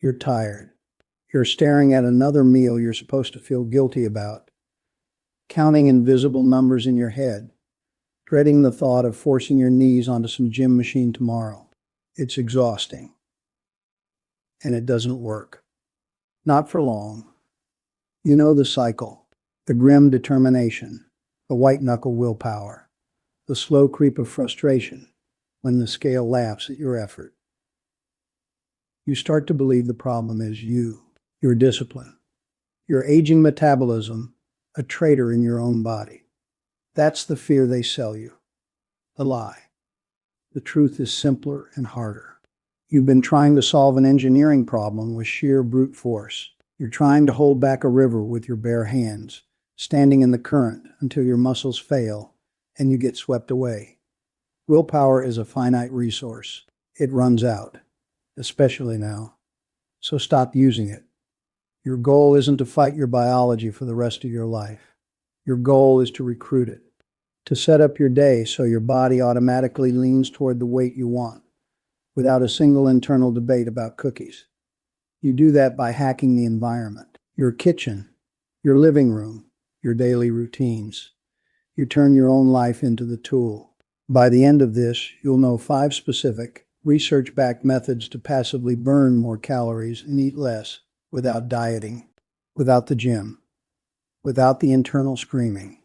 You're tired. You're staring at another meal you're supposed to feel guilty about, counting invisible numbers in your head, dreading the thought of forcing your knees onto some gym machine tomorrow. It's exhausting. And it doesn't work. Not for long. You know the cycle, the grim determination, the white-knuckle willpower, the slow creep of frustration when the scale laughs at your effort. You start to believe the problem is you, your discipline, your aging metabolism, a traitor in your own body. That's the fear they sell you. The lie. The truth is simpler and harder. You've been trying to solve an engineering problem with sheer brute force. You're trying to hold back a river with your bare hands, standing in the current until your muscles fail and you get swept away. Willpower is a finite resource. It runs out, especially now. So stop using it. Your goal isn't to fight your biology for the rest of your life. Your goal is to recruit it, to set up your day so your body automatically leans toward the weight you want, without a single internal debate about cookies. You do that by hacking the environment, your kitchen, your living room, your daily routines. You turn your own life into the tool. By the end of this, you'll know 5 specific, research-backed methods to passively burn more calories and eat less without dieting, without the gym, without the internal screaming.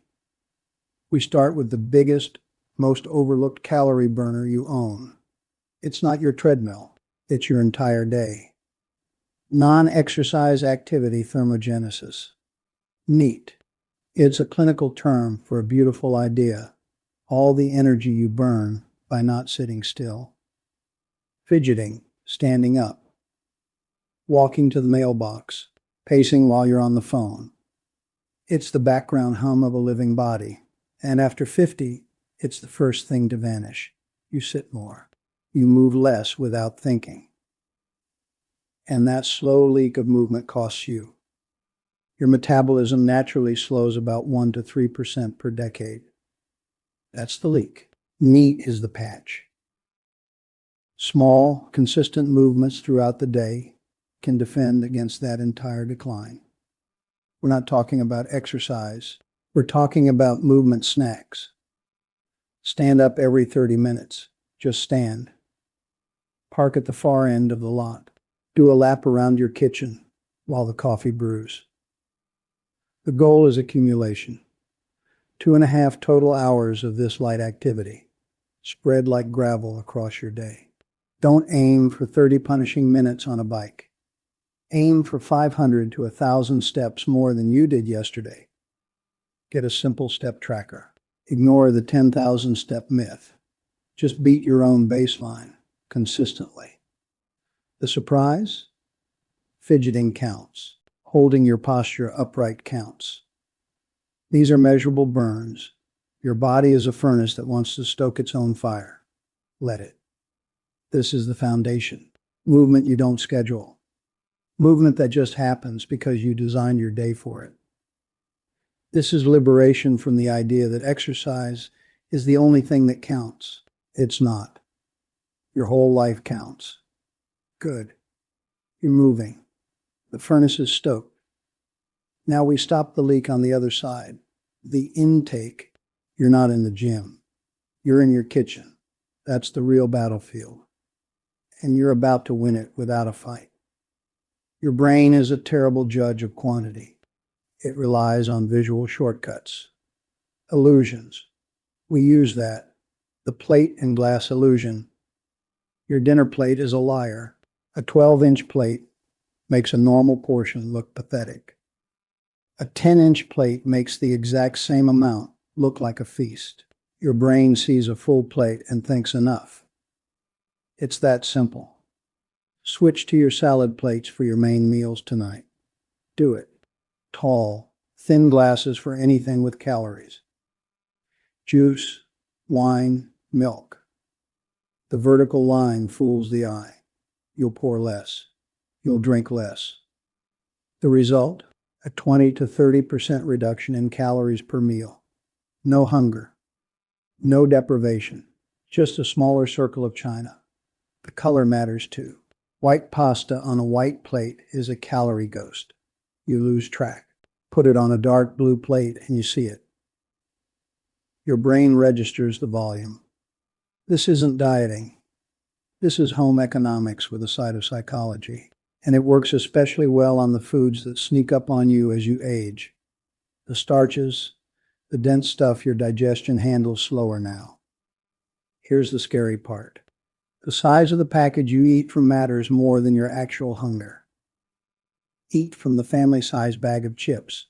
We start with the biggest, most overlooked calorie burner you own. It's not your treadmill, it's your entire day. Non-exercise activity thermogenesis. NEAT. It's a clinical term for a beautiful idea. All the energy you burn by not sitting still. Fidgeting, standing up. Walking to the mailbox, pacing while you're on the phone. It's the background hum of a living body. And after 50, it's the first thing to vanish. You sit more. You move less without thinking. And that slow leak of movement costs you. Your metabolism naturally slows about 1 to 3% per decade. That's the leak. NEAT is the patch. Small, consistent movements throughout the day can defend against that entire decline. We're not talking about exercise. We're talking about movement snacks. Stand up every 30 minutes. Just stand. Park at the far end of the lot. Do a lap around your kitchen while the coffee brews. The goal is accumulation. 2.5 total hours of this light activity, spread like gravel across your day. Don't aim for 30 punishing minutes on a bike. Aim for 500 to 1,000 steps more than you did yesterday. Get a simple step tracker. Ignore the 10,000 step myth. Just beat your own baseline consistently. The surprise? Fidgeting counts. Holding your posture upright counts. These are measurable burns. Your body is a furnace that wants to stoke its own fire. Let it. This is the foundation. Movement you don't schedule. Movement that just happens because you designed your day for it. This is liberation from the idea that exercise is the only thing that counts. It's not. Your whole life counts. Good. You're moving. The furnace is stoked. Now we stop the leak on the other side. The intake. You're not in the gym. You're in your kitchen. That's the real battlefield. And you're about to win it without a fight. Your brain is a terrible judge of quantity. It relies on visual shortcuts. Illusions. We use that. The plate and glass illusion. Your dinner plate is a liar. A 12-inch plate makes a normal portion look pathetic. A 10-inch plate makes the exact same amount look like a feast. Your brain sees a full plate and thinks enough. It's that simple. Switch to your salad plates for your main meals tonight. Do it. Tall, thin glasses for anything with calories. Juice, wine, milk. The vertical line fools the eye. You'll pour less. You'll drink less. The result? A 20 to 30% reduction in calories per meal. No hunger. No deprivation. Just a smaller circle of China. The color matters too. White pasta on a white plate is a calorie ghost. You lose track. Put it on a dark blue plate and you see it. Your brain registers the volume. This isn't dieting. This is home economics with a side of psychology. And it works especially well on the foods that sneak up on you as you age. The starches, the dense stuff your digestion handles slower now. Here's the scary part. The size of the package you eat from matters more than your actual hunger. Eat from the family-sized bag of chips,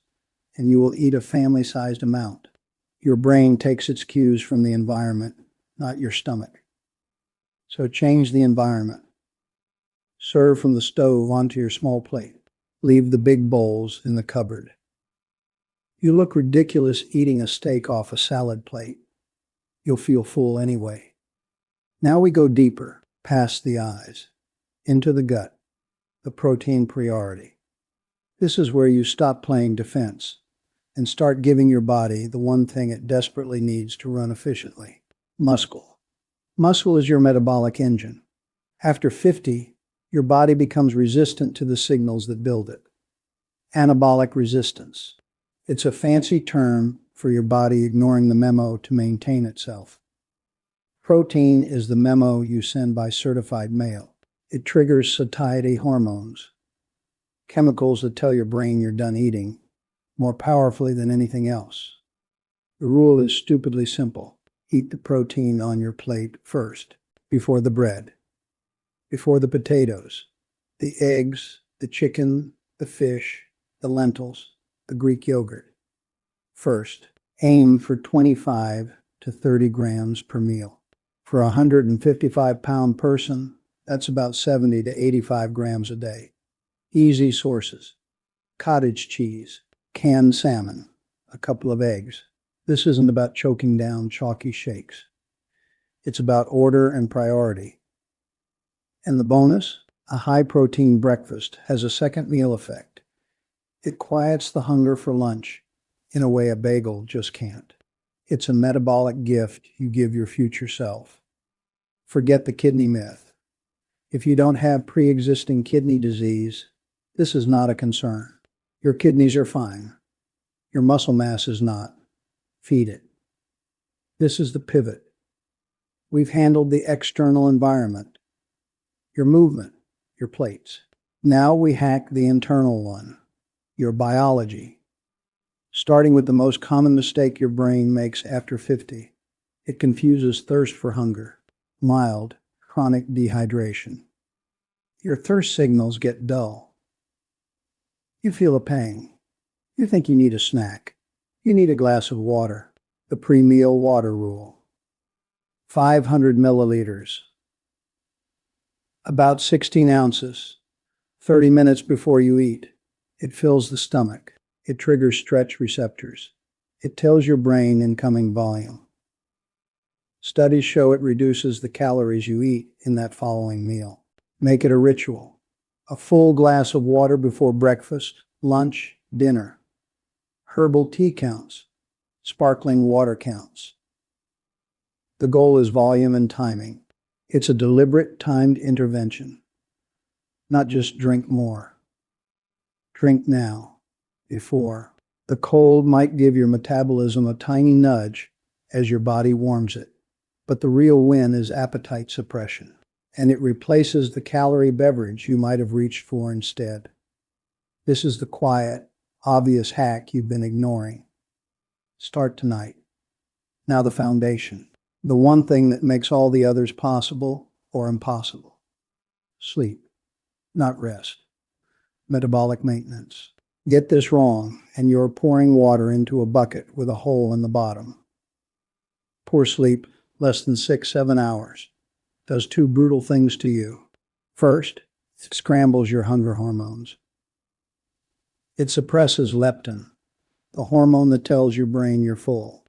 and you will eat a family-sized amount. Your brain takes its cues from the environment, not your stomach. So change the environment. Serve from the stove onto your small plate. Leave the big bowls in the cupboard. You look ridiculous eating a steak off a salad plate. You'll feel full anyway. Now we go deeper, past the eyes, into the gut, the protein priority. This is where you stop playing defense and start giving your body the one thing it desperately needs to run efficiently: muscle. Muscle is your metabolic engine. After 50, your body becomes resistant to the signals that build it. Anabolic resistance. It's a fancy term for your body ignoring the memo to maintain itself. Protein is the memo you send by certified mail. It triggers satiety hormones, chemicals that tell your brain you're done eating, more powerfully than anything else. The rule is stupidly simple. Eat the protein on your plate first, before the bread, before the potatoes, the eggs, the chicken, the fish, the lentils, the Greek yogurt. First, aim for 25 to 30 grams per meal. For a 155-pound person, that's about 70 to 85 grams a day. Easy sources: cottage cheese, canned salmon, a couple of eggs. This isn't about choking down chalky shakes. It's about order and priority. And the bonus? A high-protein breakfast has a second meal effect. It quiets the hunger for lunch in a way a bagel just can't. It's a metabolic gift you give your future self. Forget the kidney myth. If you don't have pre-existing kidney disease, this is not a concern. Your kidneys are fine. Your muscle mass is not. Feed it. This is the pivot. We've handled the external environment, your movement, your plates. Now we hack the internal one, your biology. Starting with the most common mistake your brain makes after 50. It confuses thirst for hunger, mild, chronic dehydration. Your thirst signals get dull. You feel a pang. You think you need a snack. You need a glass of water. The pre-meal water rule. 500 milliliters. About 16 ounces. 30 minutes before you eat. It fills the stomach. It triggers stretch receptors. It tells your brain incoming volume. Studies show it reduces the calories you eat in that following meal. Make it a ritual. A full glass of water before breakfast, lunch, dinner. Herbal tea counts. Sparkling water counts. The goal is volume and timing. It's a deliberate, timed intervention. Not just drink more. Drink now. Before. The cold might give your metabolism a tiny nudge as your body warms it. But the real win is appetite suppression. And it replaces the calorie beverage you might have reached for instead. This is the quiet, obvious hack you've been ignoring. Start tonight. Now the foundation. The one thing that makes all the others possible or impossible. Sleep, not rest. Metabolic maintenance. Get this wrong, and you're pouring water into a bucket with a hole in the bottom. Poor sleep, less than 6-7 hours, does two brutal things to you. First, it scrambles your hunger hormones. It suppresses leptin, the hormone that tells your brain you're full.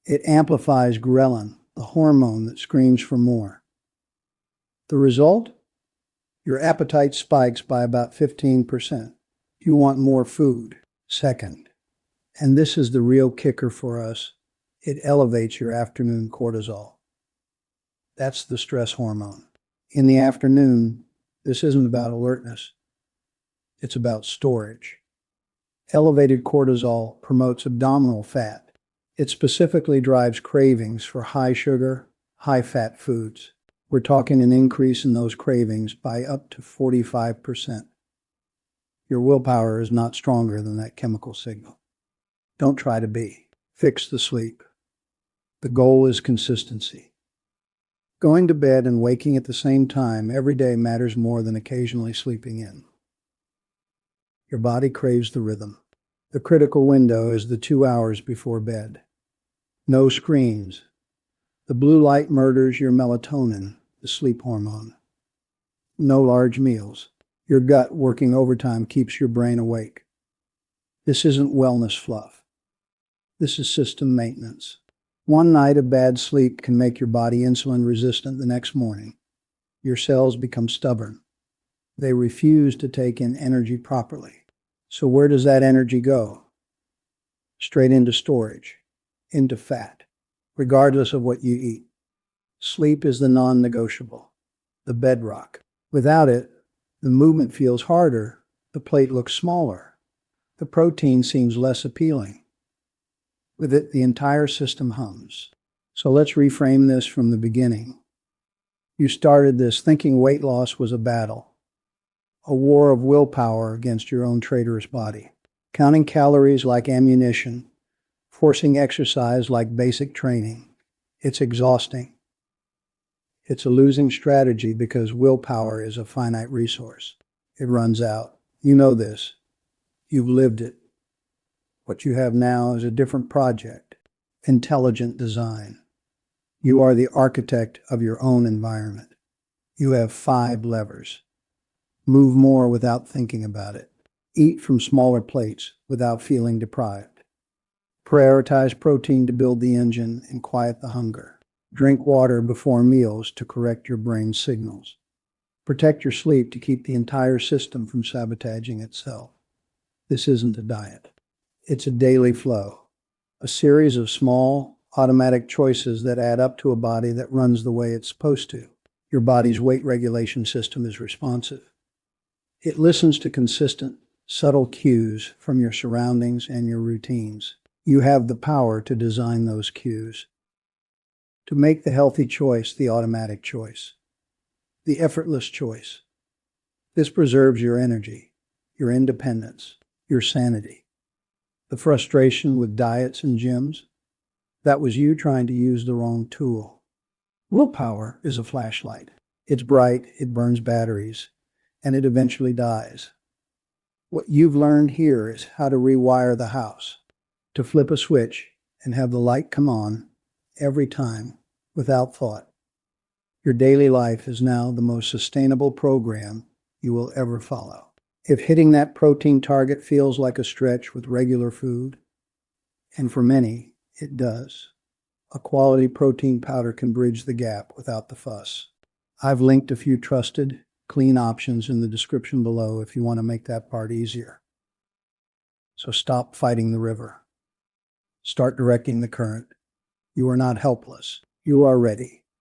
It amplifies ghrelin, the hormone that screams for more. The result? Your appetite spikes by about 15%. You want more food. Second, and this is the real kicker for us, it elevates your afternoon cortisol. That's the stress hormone. In the afternoon, This isn't about alertness. It's about storage. Elevated cortisol promotes abdominal fat. It specifically drives cravings for high sugar, high fat foods. We're talking an increase in those cravings by up to 45%. Your willpower is not stronger than that chemical signal. Don't try to be. Fix the sleep. The goal is consistency. Going to bed and waking at the same time every day matters more than occasionally sleeping in. Your body craves the rhythm. The critical window is the 2 hours before bed. No screens. The blue light murders your melatonin, the sleep hormone. No large meals. Your gut working overtime keeps your brain awake. This isn't wellness fluff. This is system maintenance. One night of bad sleep can make your body insulin resistant the next morning. Your cells become stubborn. They refuse to take in energy properly. So where does that energy go? Straight into storage, into fat, regardless of what you eat. Sleep is the non-negotiable, the bedrock. Without it, the movement feels harder, the plate looks smaller, the protein seems less appealing. With it, the entire system hums. So let's reframe this from the beginning. You started this thinking weight loss was a battle. A war of willpower against your own traitorous body. Counting calories like ammunition, forcing exercise like basic training. It's exhausting. It's a losing strategy because willpower is a finite resource. It runs out. You know this. You've lived it. What you have now is a different project. Intelligent design. You are the architect of your own environment. You have 5 levers. Move more without thinking about it. Eat from smaller plates without feeling deprived. Prioritize protein to build the engine and quiet the hunger. Drink water before meals to correct your brain's signals. Protect your sleep to keep the entire system from sabotaging itself. This isn't a diet. It's a daily flow. A series of small, automatic choices that add up to a body that runs the way it's supposed to. Your body's weight regulation system is responsive. It listens to consistent, subtle cues from your surroundings and your routines. You have the power to design those cues. To make the healthy choice the automatic choice. The effortless choice. This preserves your energy, your independence, your sanity. The frustration with diets and gyms, that was you trying to use the wrong tool. Willpower is a flashlight. It's bright, it burns batteries, and it eventually dies. What you've learned here is how to rewire the house, to flip a switch and have the light come on every time without thought. Your daily life is now the most sustainable program you will ever follow. If hitting that protein target feels like a stretch with regular food, and for many, it does, a quality protein powder can bridge the gap without the fuss. I've linked a few trusted, clean options in the description below if you want to make that part easier. So stop fighting the river. Start directing the current. You are not helpless. You are ready.